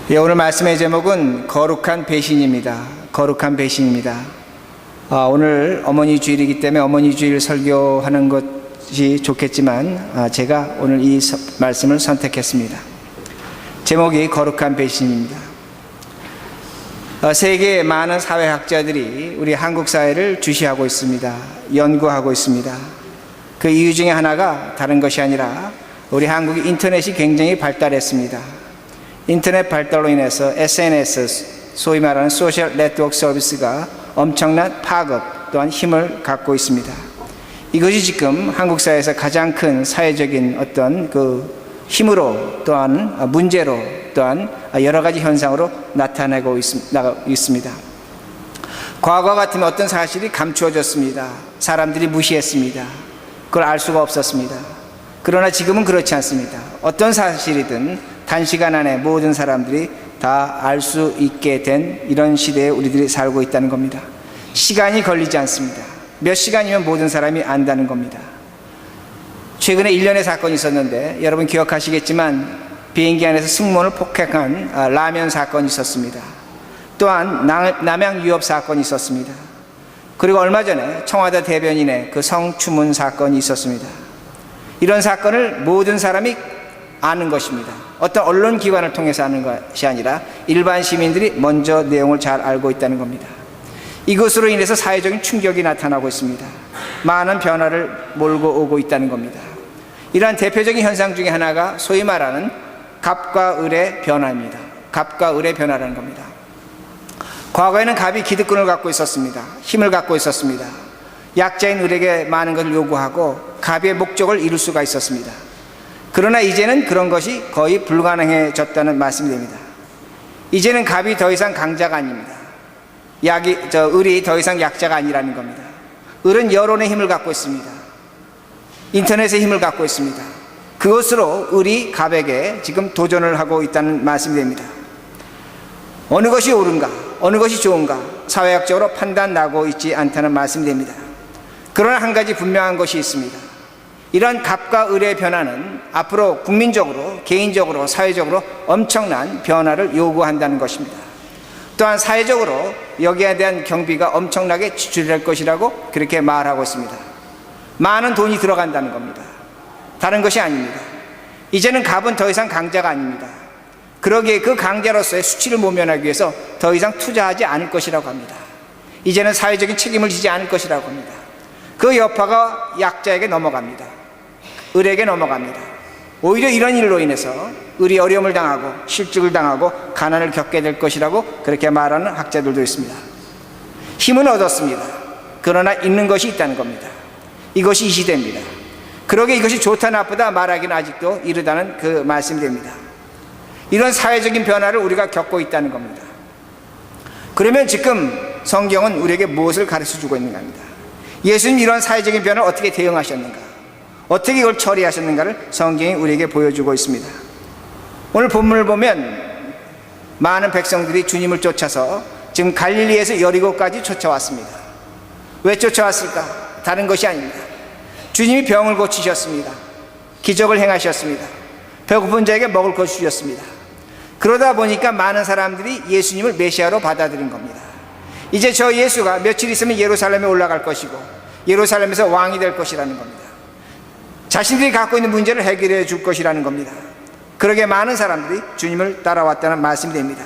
오늘 말씀의 제목은 거룩한 배신입니다. 거룩한 배신입니다. 오늘 어머니 주일이기 때문에 어머니 주일 설교하는 것이 좋겠지만 제가 오늘 이 말씀을 선택했습니다. 제목이 거룩한 배신입니다. 세계의 많은 사회학자들이 우리 한국 사회를 주시하고 있습니다. 연구하고 있습니다. 그 이유 중에 하나가 다른 것이 아니라 우리 한국이 인터넷이 굉장히 발달했습니다. 인터넷 발달로 인해서 SNS, 소위 말하는 소셜 네트워크 서비스가 엄청난 파급 또한 힘을 갖고 있습니다. 이것이 지금 한국 사회에서 가장 큰 사회적인 어떤 그 힘으로 또한 문제로 또한 여러 가지 현상으로 나타나고 있습니다. 과거 같으면 어떤 사실이 감추어졌습니다. 사람들이 무시했습니다. 그걸 알 수가 없었습니다. 그러나 지금은 그렇지 않습니다. 어떤 사실이든 단시간 안에 모든 사람들이 다 알 수 있게 된 이런 시대에 우리들이 살고 있다는 겁니다. 시간이 걸리지 않습니다. 몇 시간이면 모든 사람이 안다는 겁니다. 최근에 일련의 사건이 있었는데 여러분 기억하시겠지만 비행기 안에서 승무원을 폭행한 라면 사건이 있었습니다. 또한 남양 유업 사건이 있었습니다. 그리고 얼마 전에 청와대 대변인의 그 성추문 사건이 있었습니다. 이런 사건을 모든 사람이 아는 것입니다. 어떤 언론기관을 통해서 아는 것이 아니라 일반 시민들이 먼저 내용을 잘 알고 있다는 겁니다. 이것으로 인해서 사회적인 충격이 나타나고 있습니다. 많은 변화를 몰고 오고 있다는 겁니다. 이러한 대표적인 현상 중에 하나가 소위 말하는 갑과 을의 변화입니다. 갑과 을의 변화라는 겁니다. 과거에는 갑이 기득권을 갖고 있었습니다. 힘을 갖고 있었습니다. 약자인 을에게 많은 것을 요구하고 갑의 목적을 이룰 수가 있었습니다. 그러나 이제는 그런 것이 거의 불가능해졌다는 말씀이 됩니다. 이제는 갑이 더 이상 강자가 아닙니다. 을이 더 이상 약자가 아니라는 겁니다. 을은 여론의 힘을 갖고 있습니다. 인터넷의 힘을 갖고 있습니다. 그것으로 을이 갑에게 지금 도전을 하고 있다는 말씀이 됩니다. 어느 것이 옳은가, 어느 것이 좋은가 사회학적으로 판단나고 있지 않다는 말씀이 됩니다. 그러나 한 가지 분명한 것이 있습니다. 이런 갑과 을의 변화는 앞으로 국민적으로, 개인적으로, 사회적으로 엄청난 변화를 요구한다는 것입니다. 또한 사회적으로 여기에 대한 경비가 엄청나게 지출될 것이라고 그렇게 말하고 있습니다. 많은 돈이 들어간다는 겁니다. 다른 것이 아닙니다. 이제는 갑은 더 이상 강자가 아닙니다. 그러기에 그 강자로서의 수치를 모면하기 위해서 더 이상 투자하지 않을 것이라고 합니다. 이제는 사회적인 책임을 지지 않을 것이라고 합니다. 그 여파가 약자에게 넘어갑니다. 을에게 넘어갑니다. 오히려 이런 일로 인해서 을이 어려움을 당하고 실직을 당하고 가난을 겪게 될 것이라고 그렇게 말하는 학자들도 있습니다. 힘은 얻었습니다. 그러나 잃는 것이 있다는 겁니다. 이것이 이 시대입니다. 그러게 이것이 좋다 나쁘다 말하기는 아직도 이르다는 그 말씀이 됩니다. 이런 사회적인 변화를 우리가 겪고 있다는 겁니다. 그러면 지금 성경은 우리에게 무엇을 가르쳐주고 있는가 합니다. 예수님 이런 사회적인 변화를 어떻게 대응하셨는가, 어떻게 이걸 처리하셨는가를 성경이 우리에게 보여주고 있습니다. 오늘 본문을 보면 많은 백성들이 주님을 쫓아서 지금 갈릴리에서 여리고까지 쫓아왔습니다. 왜 쫓아왔을까? 다른 것이 아닙니다. 주님이 병을 고치셨습니다. 기적을 행하셨습니다. 배고픈 자에게 먹을 것 주셨습니다. 그러다 보니까 많은 사람들이 예수님을 메시아로 받아들인 겁니다. 이제 저 예수가 며칠 있으면 예루살렘에 올라갈 것이고 예루살렘에서 왕이 될 것이라는 겁니다. 자신들이 갖고 있는 문제를 해결해 줄 것이라는 겁니다. 그러게 많은 사람들이 주님을 따라왔다는 말씀이 됩니다.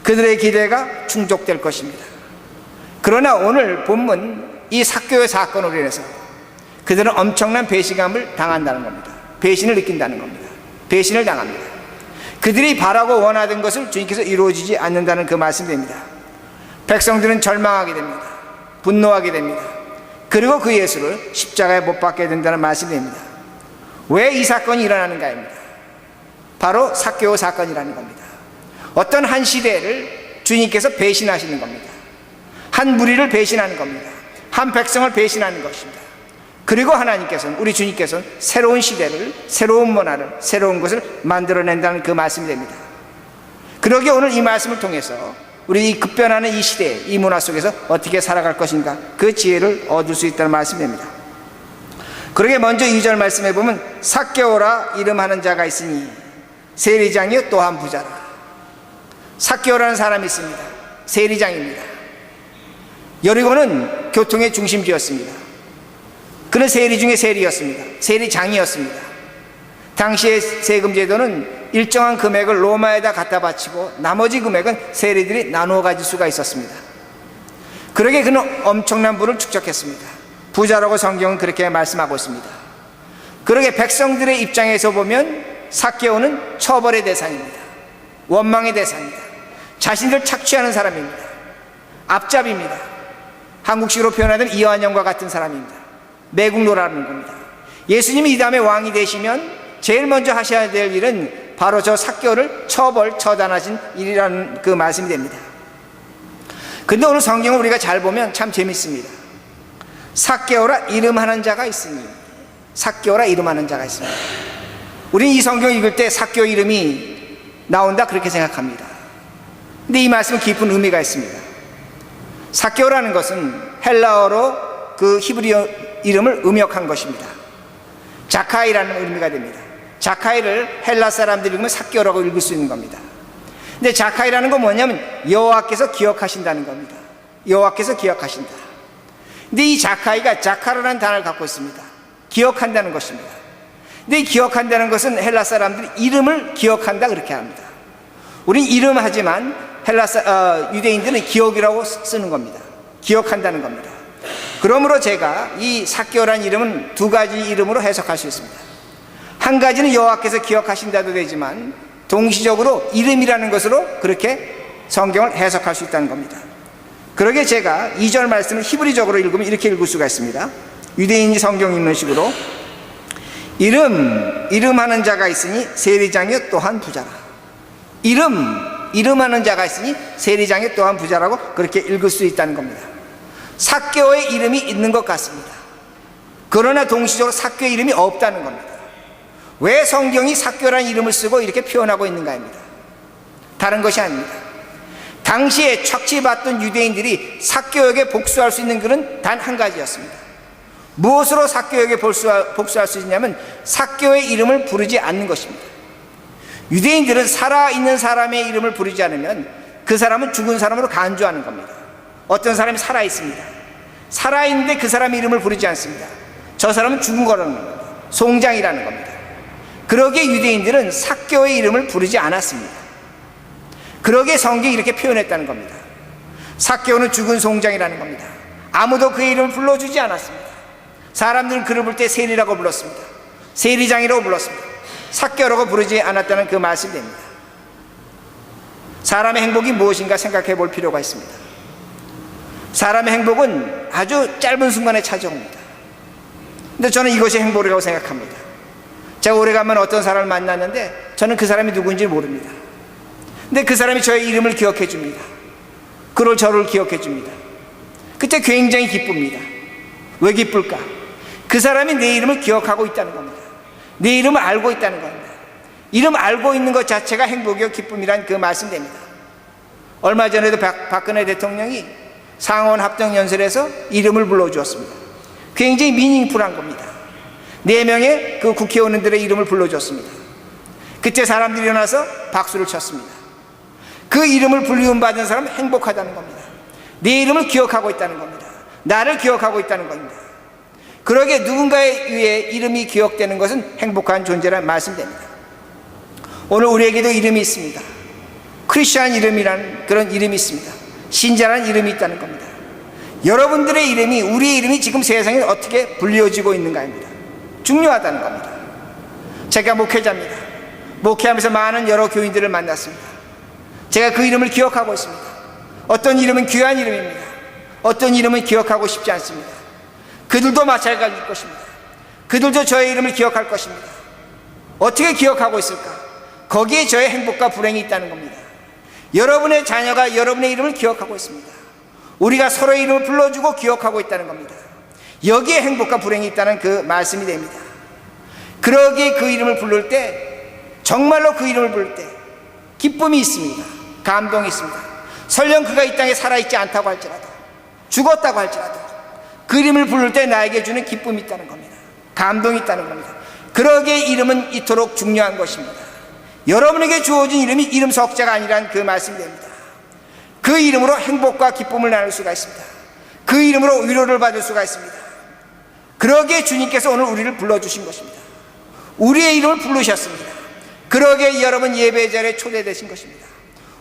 그들의 기대가 충족될 것입니다. 그러나 오늘 본문 이 삭개오의 사건으로 인해서 그들은 엄청난 배신감을 당한다는 겁니다. 배신을 느낀다는 겁니다. 배신을 당합니다. 그들이 바라고 원하던 것을 주님께서 이루어지지 않는다는 그 말씀이 됩니다. 백성들은 절망하게 됩니다. 분노하게 됩니다. 그리고 그 예수를 십자가에 못 박게 된다는 말씀이 됩니다. 왜 이 사건이 일어나는가입니다. 바로 삭개오 사건이라는 겁니다. 어떤 한 시대를 주님께서 배신하시는 겁니다. 한 무리를 배신하는 겁니다. 한 백성을 배신하는 것입니다. 그리고 하나님께서는, 우리 주님께서는 새로운 시대를, 새로운 문화를, 새로운 것을 만들어낸다는 그 말씀이 됩니다. 그러기에 오늘 이 말씀을 통해서 우리 이 급변하는 이 시대, 이 문화 속에서 어떻게 살아갈 것인가, 그 지혜를 얻을 수 있다는 말씀입니다. 그러게 먼저 2절 말씀해 보면 삭개오라 이름하는 자가 있으니 세리장이요 또한 부자라. 삭개오라는 사람이 있습니다. 세리장입니다. 여리고는 교통의 중심지였습니다. 그는 세리 중에 세리였습니다. 세리장이었습니다. 당시의 세금 제도는 일정한 금액을 로마에다 갖다 바치고 나머지 금액은 세리들이 나누어 가질 수가 있었습니다. 그러게 그는 엄청난 부를 축적했습니다. 부자라고 성경은 그렇게 말씀하고 있습니다. 그러게 백성들의 입장에서 보면 삭개오는 처벌의 대상입니다. 원망의 대상입니다. 자신들 착취하는 사람입니다. 앞잡이입니다. 한국식으로 표현하면 이완영과 같은 사람입니다. 매국노라는 겁니다. 예수님이 이 다음에 왕이 되시면 제일 먼저 하셔야 될 일은 바로 저 삭개오를 처단하신 일이라는 그 말씀이 됩니다. 근데 오늘 성경을 우리가 잘 보면 참 재밌습니다. 삭개오라 이름하는 자가 있으니, 삭개오라 이름하는 자가 있습니다. 우리는 이 성경 읽을 때 삭개오 이름이 나온다 그렇게 생각합니다. 근데 이 말씀은 깊은 의미가 있습니다. 삭개오라는 것은 헬라어로 그 히브리어 이름을 음역한 것입니다. 자카이라는 의미가 됩니다. 자카이를 헬라 사람들이 읽으면 삭개오라고 읽을 수 있는 겁니다. 근데 자카이라는 건 뭐냐면 여호와께서 기억하신다는 겁니다. 여호와께서 기억하신다. 근데 이 자카이가 자카라는 단어를 갖고 있습니다. 기억한다는 것입니다. 근데 이 기억한다는 것은 헬라 사람들이 이름을 기억한다 그렇게 합니다. 우린 이름 하지만 유대인들은 기억이라고 쓰는 겁니다. 기억한다는 겁니다. 그러므로 제가 이 삭개오라는 이름은 두 가지 이름으로 해석할 수 있습니다. 한 가지는 여호와께서 기억하신다도 되지만 동시적으로 이름이라는 것으로 그렇게 성경을 해석할 수 있다는 겁니다. 그러게 제가 2절 말씀을 히브리적으로 읽으면 이렇게 읽을 수가 있습니다. 유대인이 성경 읽는 식으로 이름하는 자가 있으니 세리장이 또한 부자라. 이름하는 자가 있으니 세리장이 또한 부자라고 그렇게 읽을 수 있다는 겁니다. 삭개오의 이름이 있는 것 같습니다. 그러나 동시적으로 삭개오의 이름이 없다는 겁니다. 왜 성경이 삭개오라는 이름을 쓰고 이렇게 표현하고 있는가입니다. 다른 것이 아닙니다. 당시에 착취받던 유대인들이 삭개오에게 복수할 수 있는 글은 단 한 가지였습니다. 무엇으로 삭개오에게 복수할 수 있냐면 삭개오의 이름을 부르지 않는 것입니다. 유대인들은 살아있는 사람의 이름을 부르지 않으면 그 사람은 죽은 사람으로 간주하는 겁니다. 어떤 사람이 살아있습니다. 살아있는데 그 사람의 이름을 부르지 않습니다. 저 사람은 죽은 거라는 겁니다. 송장이라는 겁니다. 그러기에 유대인들은 삭개오의 이름을 부르지 않았습니다. 그러기에 성경이 이렇게 표현했다는 겁니다. 삭개오는 죽은 송장이라는 겁니다. 아무도 그의 이름을 불러주지 않았습니다. 사람들은 그를 볼 때 세리라고 불렀습니다. 세리장이라고 불렀습니다. 삭개오라고 부르지 않았다는 그 말씀이 됩니다. 사람의 행복이 무엇인가 생각해 볼 필요가 있습니다. 사람의 행복은 아주 짧은 순간에 찾아옵니다. 근데 저는 이것이 행복이라고 생각합니다. 제가 오래간만에 어떤 사람을 만났는데 저는 그 사람이 누구인지 모릅니다. 근데 그 사람이 저의 이름을 기억해 줍니다. 그를 저를 기억해 줍니다. 그때 굉장히 기쁩니다. 왜 기쁠까? 그 사람이 내 이름을 기억하고 있다는 겁니다. 내 이름을 알고 있다는 겁니다. 이름 알고 있는 것 자체가 행복이요 기쁨이란 그 말씀됩니다. 얼마 전에도 박근혜 대통령이 상원 합동연설에서 이름을 불러주었습니다. 굉장히 미닝풀한 겁니다. 4명의 그 국회의원들의 이름을 불러줬습니다. 그때 사람들이 일어나서 박수를 쳤습니다. 그 이름을 불리움받은 사람은 행복하다는 겁니다. 내 이름을 기억하고 있다는 겁니다. 나를 기억하고 있다는 겁니다. 그러기에 누군가에 의해 이름이 기억되는 것은 행복한 존재란 말씀됩니다. 오늘 우리에게도 이름이 있습니다. 크리스찬 이름이라는 그런 이름이 있습니다. 신자라는 이름이 있다는 겁니다. 여러분들의 이름이, 우리의 이름이 지금 세상에 어떻게 불려지고 있는가입니다. 중요하다는 겁니다. 제가 목회자입니다. 목회하면서 많은 여러 교인들을 만났습니다. 제가 그 이름을 기억하고 있습니다. 어떤 이름은 귀한 이름입니다. 어떤 이름은 기억하고 싶지 않습니다. 그들도 마찬가지일 것입니다. 그들도 저의 이름을 기억할 것입니다. 어떻게 기억하고 있을까? 거기에 저의 행복과 불행이 있다는 겁니다. 여러분의 자녀가 여러분의 이름을 기억하고 있습니다. 우리가 서로의 이름을 불러주고 기억하고 있다는 겁니다. 여기에 행복과 불행이 있다는 그 말씀이 됩니다. 그러기에 그 이름을 부를 때, 정말로 그 이름을 부를 때 기쁨이 있습니다. 감동이 있습니다. 설령 그가 이 땅에 살아있지 않다고 할지라도, 죽었다고 할지라도 그 이름을 부를 때 나에게 주는 기쁨이 있다는 겁니다. 감동이 있다는 겁니다. 그러기에 이름은 이토록 중요한 것입니다. 여러분에게 주어진 이름이 이름 석자가 아니란 그 말씀이 됩니다. 그 이름으로 행복과 기쁨을 나눌 수가 있습니다. 그 이름으로 위로를 받을 수가 있습니다. 그러기에 주님께서 오늘 우리를 불러주신 것입니다. 우리의 이름을 부르셨습니다. 그러기에 여러분 예배 자리에 초대되신 것입니다.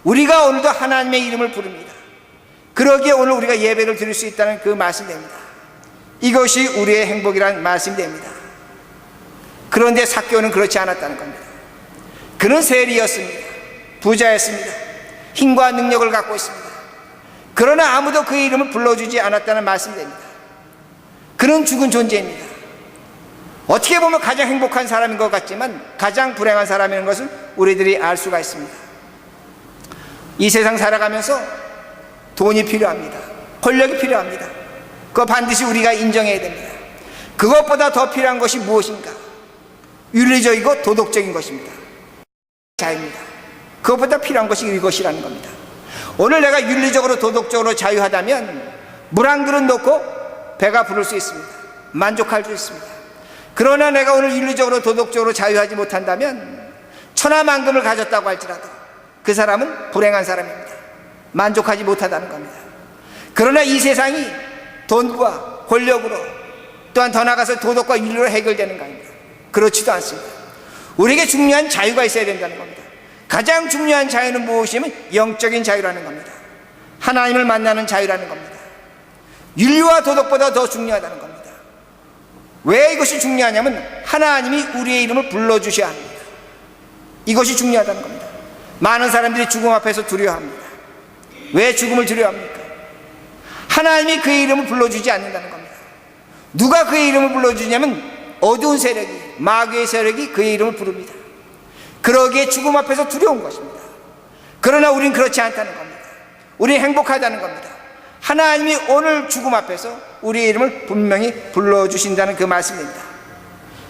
우리가 오늘도 하나님의 이름을 부릅니다. 그러기에 오늘 우리가 예배를 드릴 수 있다는 그 말씀이 됩니다. 이것이 우리의 행복이라는 말씀이 됩니다. 그런데 삭개오는 그렇지 않았다는 겁니다. 그는 세리였습니다. 부자였습니다. 힘과 능력을 갖고 있습니다. 그러나 아무도 그의 이름을 불러주지 않았다는 말씀이 됩니다. 그는 죽은 존재입니다. 어떻게 보면 가장 행복한 사람인 것 같지만 가장 불행한 사람인 것을 우리들이 알 수가 있습니다. 이 세상 살아가면서 돈이 필요합니다. 권력이 필요합니다. 그거 반드시 우리가 인정해야 됩니다. 그것보다 더 필요한 것이 무엇인가? 윤리적이고 도덕적인 것입니다. 자유입니다. 그것보다 필요한 것이 이것이라는 겁니다. 오늘 내가 윤리적으로 도덕적으로 자유하다면 물 한 그릇 놓고 배가 부를 수 있습니다. 만족할 수 있습니다. 그러나 내가 오늘 윤리적으로 도덕적으로 자유하지 못한다면 천하만금을 가졌다고 할지라도 그 사람은 불행한 사람입니다. 만족하지 못하다는 겁니다. 그러나 이 세상이 돈과 권력으로 또한 더 나아가서 도덕과 윤리로 해결되는가 합니다. 그렇지도 않습니다. 우리에게 중요한 자유가 있어야 된다는 겁니다. 가장 중요한 자유는 무엇이냐면 영적인 자유라는 겁니다. 하나님을 만나는 자유라는 겁니다. 윤리와 도덕보다 더 중요하다는 겁니다. 왜 이것이 중요하냐면 하나님이 우리의 이름을 불러주셔야 합니다. 이것이 중요하다는 겁니다. 많은 사람들이 죽음 앞에서 두려워합니다. 왜 죽음을 두려워합니까? 하나님이 그의 이름을 불러주지 않는다는 겁니다. 누가 그의 이름을 불러주냐면 어두운 세력이, 마귀의 세력이 그의 이름을 부릅니다. 그러기에 죽음 앞에서 두려운 것입니다. 그러나 우린 그렇지 않다는 겁니다. 우린 행복하다는 겁니다. 하나님이 오늘 죽음 앞에서 우리의 이름을 분명히 불러주신다는 그 말씀입니다.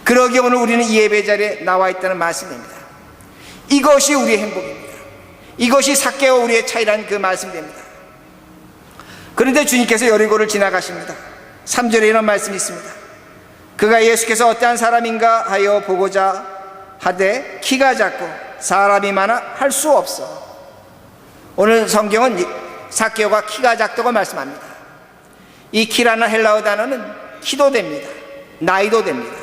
그러기에 오늘 우리는 이 예배 자리에 나와 있다는 말씀입니다. 이것이 우리의 행복입니다. 이것이 삭개와 우리의 차이라는 그 말씀입니다. 그런데 주님께서 여리고를 지나가십니다. 3절에 이런 말씀이 있습니다. 그가 예수께서 어떠한 사람인가 하여 보고자 하되 키가 작고 사람이 많아 할 수 없어. 오늘 성경은 삭개오가 키가 작다고 말씀합니다. 이 키라는 헬라어 단어는 키도 됩니다. 나이도 됩니다.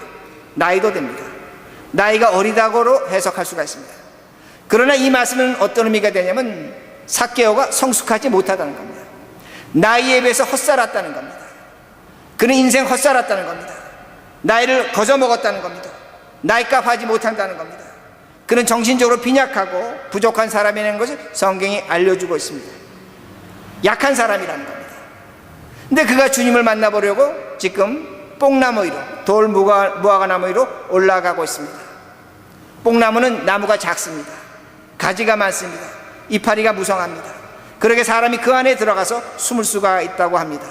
나이도 됩니다. 나이가 어리다고로 해석할 수가 있습니다. 그러나 이 말씀은 어떤 의미가 되냐면 삭개오가 성숙하지 못하다는 겁니다. 나이에 비해서 헛살았다는 겁니다. 그는 인생 헛살았다는 겁니다. 나이를 거저먹었다는 겁니다. 나이값 하지 못한다는 겁니다. 그는 정신적으로 빈약하고 부족한 사람이라는 것을 성경이 알려주고 있습니다. 약한 사람이라는 겁니다. 근데 그가 주님을 만나보려고 지금 뽕나무 위로, 돌 무화과 나무 위로 올라가고 있습니다. 뽕나무는 나무가 작습니다. 가지가 많습니다. 이파리가 무성합니다. 그러게 사람이 그 안에 들어가서 숨을 수가 있다고 합니다.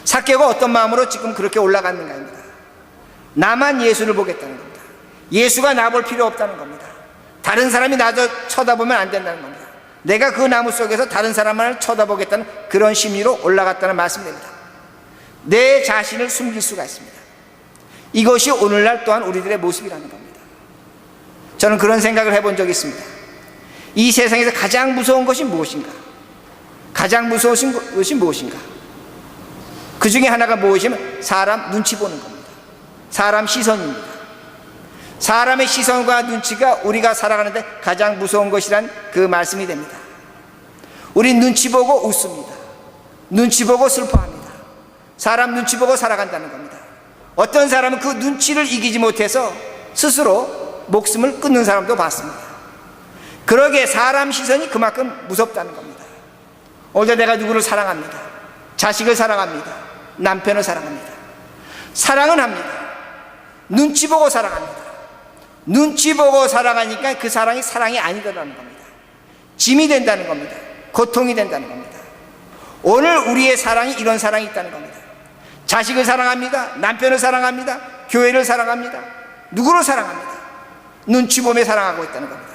삭개오가 어떤 마음으로 지금 그렇게 올라갔는가입니다. 나만 예수를 보겠다는 겁니다. 예수가 나 볼 필요 없다는 겁니다. 다른 사람이 나도 쳐다보면 안 된다는 겁니다. 내가 그 나무 속에서 다른 사람만을 쳐다보겠다는 그런 심리로 올라갔다는 말씀입니다. 내 자신을 숨길 수가 있습니다. 이것이 오늘날 또한 우리들의 모습이라는 겁니다. 저는 그런 생각을 해본 적이 있습니다. 이 세상에서 가장 무서운 것이 무엇인가? 가장 무서운 것이 무엇인가? 그 중에 하나가 무엇이냐면 사람 눈치 보는 겁니다. 사람 시선입니다. 사람의 시선과 눈치가 우리가 살아가는데 가장 무서운 것이란 그 말씀이 됩니다. 우린 눈치 보고 웃습니다. 눈치 보고 슬퍼합니다. 사람 눈치 보고 살아간다는 겁니다. 어떤 사람은 그 눈치를 이기지 못해서 스스로 목숨을 끊는 사람도 봤습니다. 그러기에 사람 시선이 그만큼 무섭다는 겁니다. 오늘 내가 누구를 사랑합니다. 자식을 사랑합니다. 남편을 사랑합니다. 사랑은 합니다. 눈치 보고 사랑합니다. 눈치 보고 살아가니까 그 사랑이 사랑이 아니더라는 겁니다. 짐이 된다는 겁니다. 고통이 된다는 겁니다. 오늘 우리의 사랑이 이런 사랑이 있다는 겁니다. 자식을 사랑합니다. 남편을 사랑합니다. 교회를 사랑합니다. 누구를 사랑합니다. 눈치 보며 사랑하고 있다는 겁니다.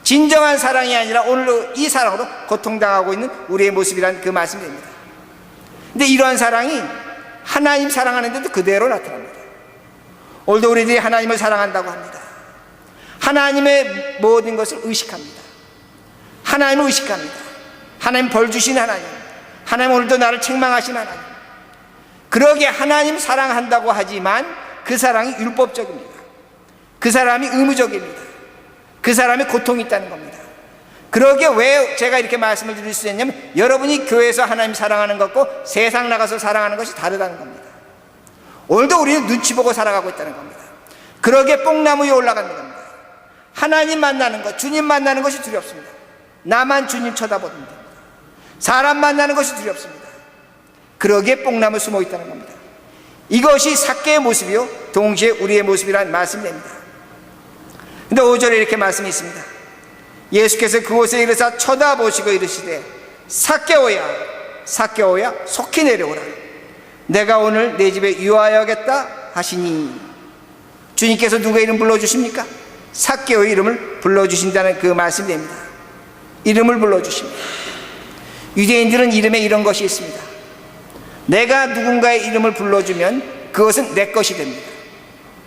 진정한 사랑이 아니라 오늘 이 사랑으로 고통당하고 있는 우리의 모습이란 그 말씀입니다. 근데 이러한 사랑이 하나님 사랑하는데도 그대로 나타납니다. 오늘도 우리들이 하나님을 사랑한다고 합니다. 하나님의 모든 것을 의식합니다. 하나님을 의식합니다. 하나님 벌 주신 하나님, 하나님 오늘도 나를 책망하신 하나님. 그러기에 하나님 사랑한다고 하지만 그 사랑이 율법적입니다. 그 사람이 의무적입니다. 그 사람이 고통이 있다는 겁니다. 그러기에 왜 제가 이렇게 말씀을 드릴 수 있냐면, 여러분이 교회에서 하나님 사랑하는 것과 세상 나가서 사랑하는 것이 다르다는 겁니다. 오늘도 우리는 눈치 보고 살아가고 있다는 겁니다. 그러기에 뽕나무 위에 올라가는 겁니다. 하나님 만나는 것, 주님 만나는 것이 두렵습니다. 나만 주님 쳐다보는 겁니다. 사람 만나는 것이 두렵습니다. 그러기에 뽕나무 숨어 있다는 겁니다. 이것이 삭개의 모습이요 동시에 우리의 모습이라는 말씀입니다. 근데 5절에 이렇게 말씀이 있습니다. 예수께서 그곳에 이르사 쳐다보시고 이르시되 삭개오야, 삭개오야, 속히 내려오라. 내가 오늘 내 집에 유하여야겠다 하시니. 주님께서 누구의 이름 불러주십니까? 삭개오의 이름을 불러주신다는 그 말씀이 됩니다. 이름을 불러주십니다. 유대인들은 이름에 이런 것이 있습니다. 내가 누군가의 이름을 불러주면 그것은 내 것이 됩니다.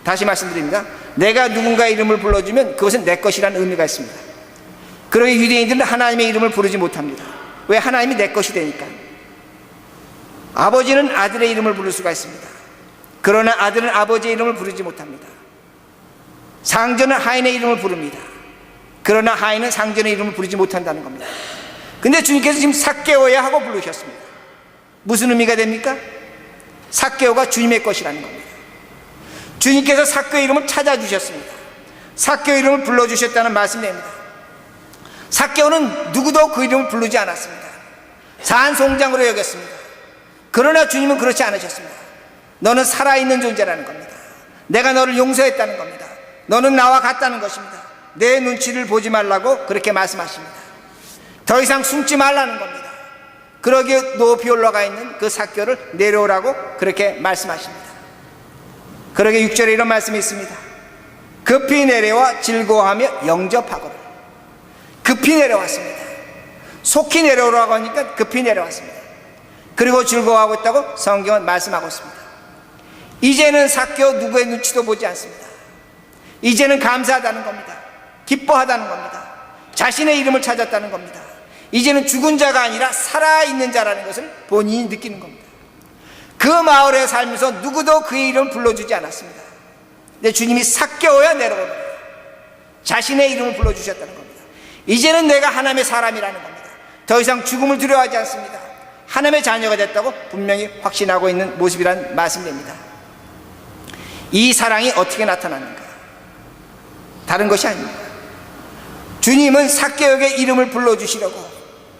다시 말씀드립니다. 내가 누군가의 이름을 불러주면 그것은 내 것이라는 의미가 있습니다. 그러기에 유대인들은 하나님의 이름을 부르지 못합니다. 왜? 하나님이 내 것이 되니까. 아버지는 아들의 이름을 부를 수가 있습니다. 그러나 아들은 아버지의 이름을 부르지 못합니다. 상전은 하인의 이름을 부릅니다. 그러나 하인은 상전의 이름을 부르지 못한다는 겁니다. 근데 주님께서 지금 삭개오야 하고 부르셨습니다. 무슨 의미가 됩니까? 삭개오가 주님의 것이라는 겁니다. 주님께서 삭개오의 이름을 찾아주셨습니다. 삭개오의 이름을 불러주셨다는 말씀입니다. 삭개오는 누구도 그 이름을 부르지 않았습니다. 산송장으로 여겼습니다. 그러나 주님은 그렇지 않으셨습니다. 너는 살아있는 존재라는 겁니다. 내가 너를 용서했다는 겁니다. 너는 나와 같다는 것입니다. 내 눈치를 보지 말라고 그렇게 말씀하십니다. 더 이상 숨지 말라는 겁니다. 그러기에 높이 올라가 있는 그 삭개오를 내려오라고 그렇게 말씀하십니다. 그러기에 6절에 이런 말씀이 있습니다. 급히 내려와 즐거워하며 영접하거라. 급히 내려왔습니다. 속히 내려오라고 하니까 급히 내려왔습니다. 그리고 즐거워하고 있다고 성경은 말씀하고 있습니다. 이제는 삭개오 누구의 눈치도 보지 않습니다. 이제는 감사하다는 겁니다. 기뻐하다는 겁니다. 자신의 이름을 찾았다는 겁니다. 이제는 죽은 자가 아니라 살아있는 자라는 것을 본인이 느끼는 겁니다. 그 마을에 살면서 누구도 그의 이름을 불러주지 않았습니다. 근데 주님이 삭개오야 내려오라. 자신의 이름을 불러주셨다는 겁니다. 이제는 내가 하나님의 사람이라는 겁니다. 더 이상 죽음을 두려워하지 않습니다. 하나님의 자녀가 됐다고 분명히 확신하고 있는 모습이라는 말씀입니다. 이 사랑이 어떻게 나타나는가? 다른 것이 아닙니다. 주님은 삭개오의 이름을 불러주시려고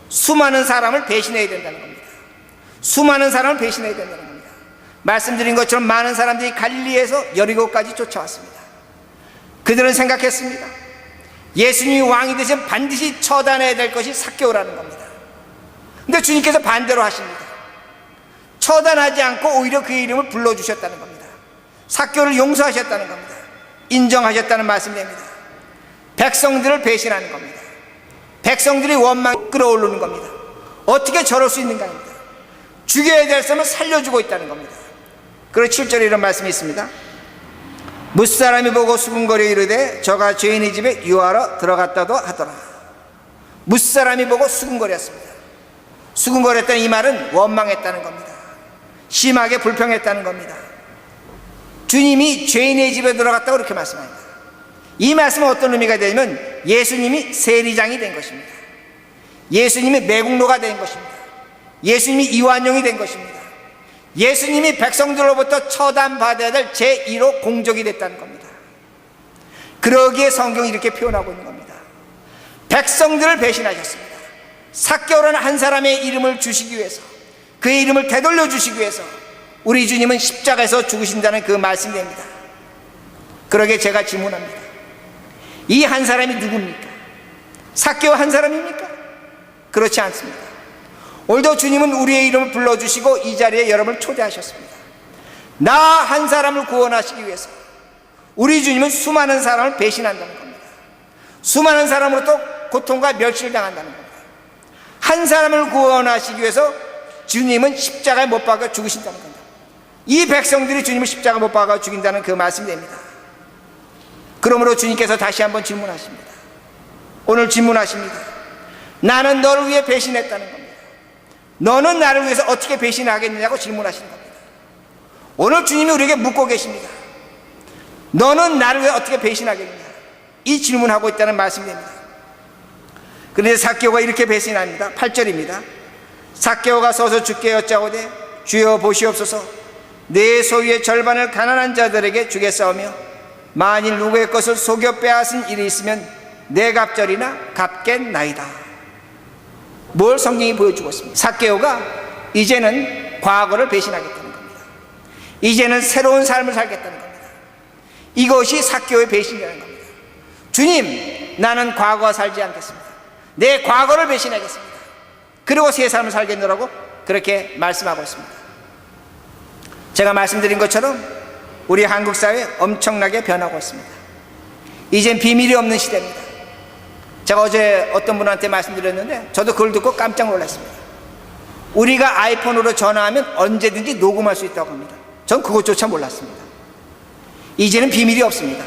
수많은 사람을 배신해야 된다는 겁니다. 수많은 사람을 배신해야 된다는 겁니다. 말씀드린 것처럼 많은 사람들이 갈릴리에서 여리고까지 쫓아왔습니다. 그들은 생각했습니다. 예수님이 왕이 되시면 반드시 처단해야 될 것이 삭개오라는 겁니다. 근데 주님께서 반대로 하십니다. 처단하지 않고 오히려 그의 이름을 불러주셨다는 겁니다. 삭개오를 용서하셨다는 겁니다. 인정하셨다는 말씀입니다. 백성들을 배신하는 겁니다. 백성들이 원망 끌어오르는 겁니다. 어떻게 저럴 수 있는가 합니다. 죽여야 될 사람을 살려주고 있다는 겁니다. 그리고 7절에 이런 말씀이 있습니다. 무사람이 보고 수군거려 이르되 저가 죄인의 집에 유하러 들어갔다도 하더라. 무사람이 보고 수군거렸습니다. 수군거렸다는 이 말은 원망했다는 겁니다. 심하게 불평했다는 겁니다. 주님이 죄인의 집에 들어갔다고 그렇게 말씀합니다. 이 말씀은 어떤 의미가 되냐면 예수님이 세리장이 된 것입니다. 예수님이 매국노가 된 것입니다. 예수님이 이완용이 된 것입니다. 예수님이 백성들로부터 처단받아야 될 제1호 공적이 됐다는 겁니다. 그러기에 성경이 이렇게 표현하고 있는 겁니다. 백성들을 배신하셨습니다. 삭개오라는 한 사람의 이름을 주시기 위해서, 그의 이름을 되돌려 주시기 위해서 우리 주님은 십자가에서 죽으신다는 그 말씀입니다. 그러기에 제가 질문합니다. 이 한 사람이 누굽니까? 삭개오 한 사람입니까? 그렇지 않습니다. 오늘도 주님은 우리의 이름을 불러주시고 이 자리에 여러분을 초대하셨습니다. 나 한 사람을 구원하시기 위해서 우리 주님은 수많은 사람을 배신한다는 겁니다. 수많은 사람으로부터 고통과 멸시를 당한다는 겁니다. 한 사람을 구원하시기 위해서 주님은 십자가에 못 박아 죽으신다는 겁니다. 이 백성들이 주님을 십자가에 못 박아 죽인다는 그 말씀이 됩니다. 그러므로 주님께서 다시 한번 질문하십니다. 오늘 질문하십니다. 나는 너를 위해 배신했다는 겁니다. 너는 나를 위해서 어떻게 배신하겠느냐고 질문하시는 겁니다. 오늘 주님이 우리에게 묻고 계십니다. 너는 나를 위해 어떻게 배신하겠느냐, 이 질문하고 있다는 말씀이 됩니다. 그런데 삭개오가 이렇게 배신합니다. 8절입니다. 삭개오가 서서 주께 여짜오되 주여 보시옵소서, 내 소유의 절반을 가난한 자들에게 주겠사오며 만일 누구의 것을 속여 빼앗은 일이 있으면 내 갑절이나 갚겠나이다. 뭘 성경이 보여주고 있습니다. 삭개오가 이제는 과거를 배신하겠다는 겁니다. 이제는 새로운 삶을 살겠다는 겁니다. 이것이 삭개오의 배신이라는 겁니다. 주님, 나는 과거와 살지 않겠습니다. 내 과거를 배신하겠습니다. 그리고 새 삶을 살겠노라고 그렇게 말씀하고 있습니다. 제가 말씀드린 것처럼 우리 한국 사회 엄청나게 변하고 있습니다. 이젠 비밀이 없는 시대입니다. 제가 어제 어떤 분한테 말씀드렸는데 저도 그걸 듣고 깜짝 놀랐습니다. 우리가 아이폰으로 전화하면 언제든지 녹음할 수 있다고 합니다. 전 그것조차 몰랐습니다. 이제는 비밀이 없습니다.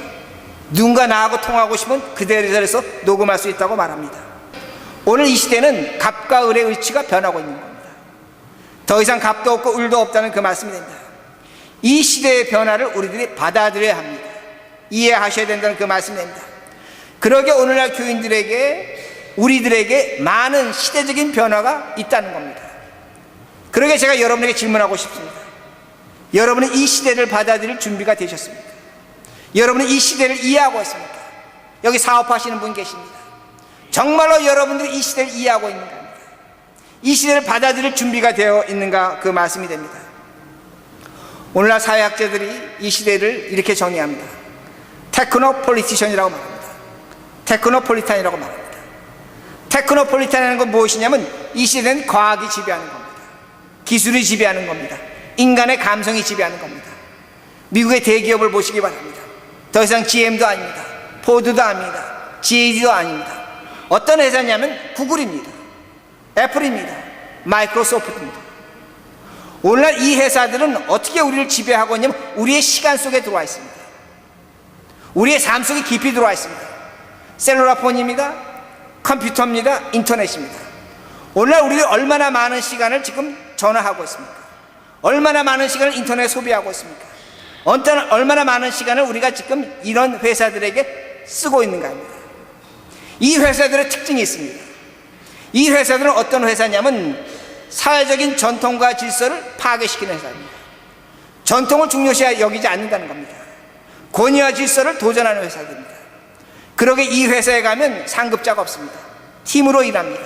누군가 나하고 통화하고 싶으면 그대로에서 녹음할 수 있다고 말합니다. 오늘 이 시대는 갑과 을의 의치가 변하고 있는 겁니다. 더 이상 갑도 없고 을도 없다는 그 말씀이 됩니다. 이 시대의 변화를 우리들이 받아들여야 합니다. 이해하셔야 된다는 그 말씀이 됩니다. 그러게 오늘날 교인들에게, 우리들에게 많은 시대적인 변화가 있다는 겁니다. 그러게 제가 여러분에게 질문하고 싶습니다. 여러분은 이 시대를 받아들일 준비가 되셨습니까? 여러분은 이 시대를 이해하고 있습니까? 여기 사업하시는 분 계십니다. 정말로 여러분들이 이 시대를 이해하고 있는가 합니다. 이 시대를 받아들일 준비가 되어 있는가, 그 말씀이 됩니다. 오늘날 사회학자들이 이 시대를 이렇게 정의합니다. 테크노폴리티션이라고 말합니다. 테크노폴리탄이라고 말합니다. 테크노폴리탄이라는 건 무엇이냐면 이 시대는 과학이 지배하는 겁니다. 기술이 지배하는 겁니다. 인간의 감성이 지배하는 겁니다. 미국의 대기업을 보시기 바랍니다. 더 이상 GM도 아닙니다. 포드도 아닙니다. GAD도 아닙니다. 어떤 회사냐면 구글입니다. 애플입니다. 마이크로소프트입니다. 오늘날 이 회사들은 어떻게 우리를 지배하고 있냐면 우리의 시간 속에 들어와 있습니다. 우리의 삶 속에 깊이 들어와 있습니다. 셀룰라폰입니다. 컴퓨터입니다. 인터넷입니다. 오늘날 우리가 얼마나 많은 시간을 지금 전화하고 있습니까? 얼마나 많은 시간을 인터넷에 소비하고 있습니까? 얼마나 많은 시간을 우리가 지금 이런 회사들에게 쓰고 있는가 합니다. 이 회사들의 특징이 있습니다. 이 회사들은 어떤 회사냐면 사회적인 전통과 질서를 파괴시키는 회사입니다. 전통을 중요시 여기지 않는다는 겁니다. 권위와 질서를 도전하는 회사들입니다. 그러게 이 회사에 가면 상급자가 없습니다. 팀으로 일합니다.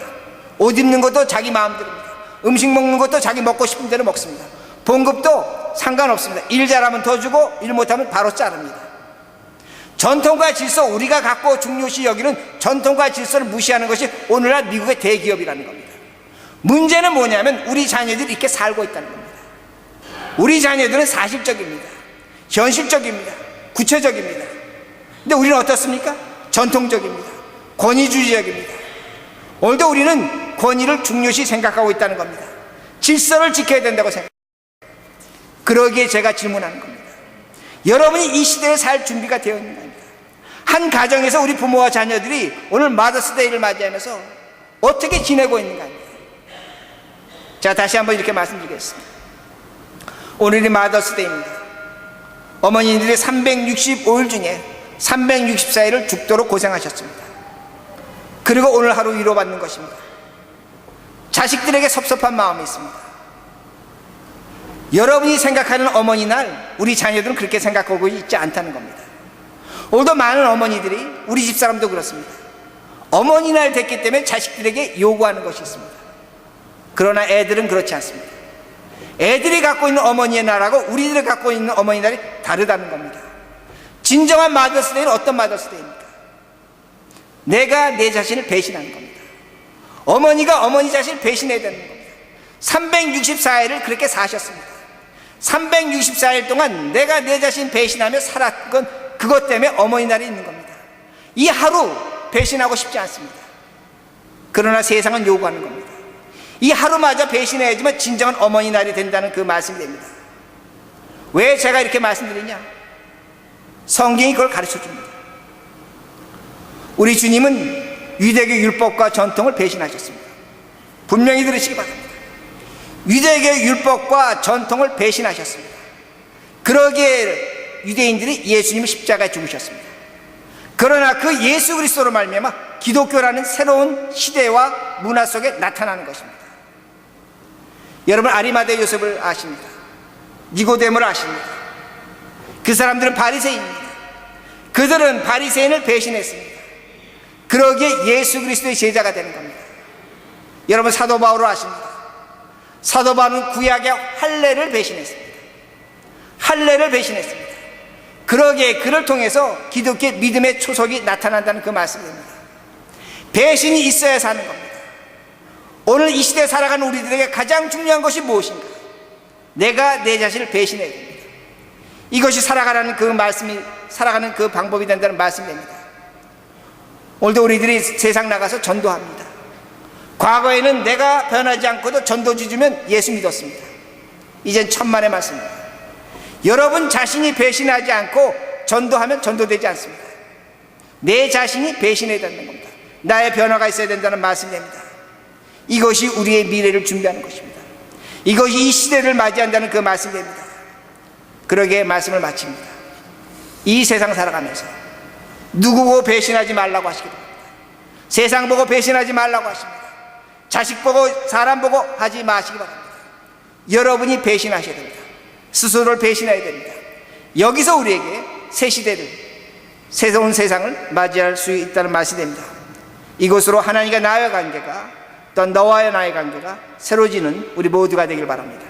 옷 입는 것도 자기 마음대로입니다. 음식 먹는 것도 자기 먹고 싶은 대로 먹습니다. 봉급도 상관없습니다. 일 잘하면 더 주고 일 못하면 바로 자릅니다. 전통과 질서, 우리가 갖고 중요시 여기는 전통과 질서를 무시하는 것이 오늘날 미국의 대기업이라는 겁니다. 문제는 뭐냐면 우리 자녀들이 이렇게 살고 있다는 겁니다. 우리 자녀들은 사실적입니다. 현실적입니다. 구체적입니다. 근데 우리는 어떻습니까? 전통적입니다. 권위주의적입니다. 오늘도 우리는 권위를 중요시 생각하고 있다는 겁니다. 질서를 지켜야 된다고 생각합니다. 그러기에 제가 질문하는 겁니다. 여러분이 이 시대에 살 준비가 되어 있는 겁니다. 한 가정에서 우리 부모와 자녀들이 오늘 마더스데이를 맞이하면서 어떻게 지내고 있는가 합니다. 자, 다시 한번 이렇게 말씀드리겠습니다. 오늘이 마더스데이입니다. 어머니들이 365일 중에 364일을 죽도록 고생하셨습니다. 그리고 오늘 하루 위로받는 것입니다. 자식들에게 섭섭한 마음이 있습니다. 여러분이 생각하는 어머니날 우리 자녀들은 그렇게 생각하고 있지 않다는 겁니다. 오늘도 많은 어머니들이, 우리 집사람도 그렇습니다. 어머니날 됐기 때문에 자식들에게 요구하는 것이 있습니다. 그러나 애들은 그렇지 않습니다. 애들이 갖고 있는 어머니의 날하고 우리들이 갖고 있는 어머니 날이 다르다는 겁니다. 진정한 마더스데이는 어떤 마더스데이입니까? 내가 내 자신을 배신하는 겁니다. 어머니가 어머니 자신을 배신해야 되는 겁니다. 364일을 그렇게 사셨습니다. 364일 동안 내가 내 자신 배신하며 살았던 건 그것 때문에 어머니 날이 있는 겁니다. 이 하루 배신하고 싶지 않습니다. 그러나 세상은 요구하는 겁니다. 이 하루마저 배신해야지만 진정한 어머니 날이 된다는 그 말씀이 됩니다. 왜 제가 이렇게 말씀드리냐? 성경이 그걸 가르쳐 줍니다. 우리 주님은 유대교 율법과 전통을 배신하셨습니다. 분명히 들으시기 바랍니다. 유대교 율법과 전통을 배신하셨습니다. 그러기에 유대인들이 예수님을 십자가에 죽으셨습니다. 그러나 그 예수 그리스도로 말미암아 기독교라는 새로운 시대와 문화 속에 나타나는 것입니다. 여러분, 아리마대 요셉을 아십니다. 니고데모를 아십니다. 그 사람들은 바리새인입니다. 그들은 바리새인을 배신했습니다. 그러기에 예수 그리스도의 제자가 되는 겁니다. 여러분, 사도 바울을 아십니다. 사도 바울은 구약의 할례를 배신했습니다. 할례를 배신했습니다. 그러기에 그를 통해서 기독교의 믿음의 초석이 나타난다는 그 말씀입니다. 배신이 있어야 사는 겁니다. 오늘 이 시대에 살아가는 우리들에게 가장 중요한 것이 무엇인가? 내가 내 자신을 배신해야 됩니다. 이것이 살아가는 그 방법이 된다는 말씀입니다. 오늘도 우리들이 세상 나가서 전도합니다. 과거에는 내가 변하지 않고도 전도지 주면 예수 믿었습니다. 이젠 천만의 말씀입니다. 여러분 자신이 배신하지 않고 전도하면 전도되지 않습니다. 내 자신이 배신해야 되는 겁니다. 나의 변화가 있어야 된다는 말씀입니다. 이것이 우리의 미래를 준비하는 것입니다. 이것이 이 시대를 맞이한다는 그 말씀입니다. 그러기에 말씀을 마칩니다. 이 세상 살아가면서 누구 보고 배신하지 말라고 하시기 바랍니다. 세상 보고 배신하지 말라고 하십니다. 자식 보고 사람 보고 하지 마시기 바랍니다. 여러분이 배신하셔야 됩니다. 스스로를 배신해야 됩니다. 여기서 우리에게 새 시대를, 새로운 세상을 맞이할 수 있다는 말씀이 됩니다. 이것으로 하나님과 나의 관계가, 또 너와의 나의 관계가 새로워지는 우리 모두가 되길 바랍니다.